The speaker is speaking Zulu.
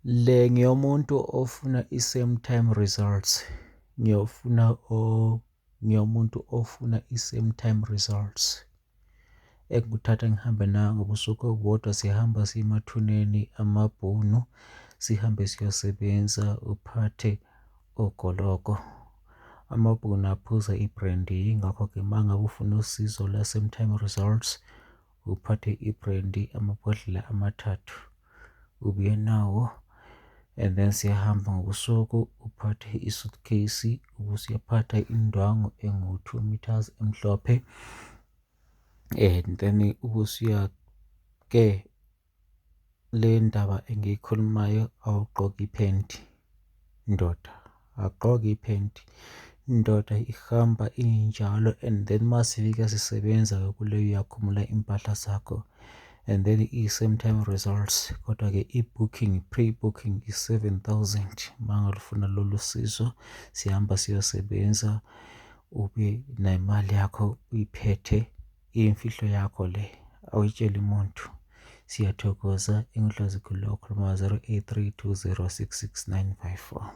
Le ngiyomuntu ofuna i-same time results. Ngiyomuntu ofuna i-same time results. Engikuthatha ngihambe nayo ngobusuku obodwa, siyahamba siye emathuneni amabhunu, sihambe siyosebenza, uphathe ogoloko. Amabhunu aphuza i-brandy, ngakho-ke uma ngabe ufuna usizo la-same time results, uphathe i-brandy amabhodlela amathathu, ubuye nawo. And then siyahamba ngobusuku, uphathe i-suitcase, ubusuyaphatha indwangu engu-2 meters emhlophe. And then ubusuya-ke le ndaba engiyikhulumayo, awugqoki iphenti ndoda, agqoke iphenti. Indoda ihamba injalo, and then uma sifika sisebenza-ke kuleyo uyakhumula impahla zakho. And then i-same time results, kodwa-ke i-booking, pre-booking i-7,000. Uma ngalufuna lolu sizo, siyahamba siyosebenza, ube nemali yakho uyiphethe, iyimfihlo yakho le, awuyitsheli muntu. Siyathokoza. Engidlozi khuluma 0832066954.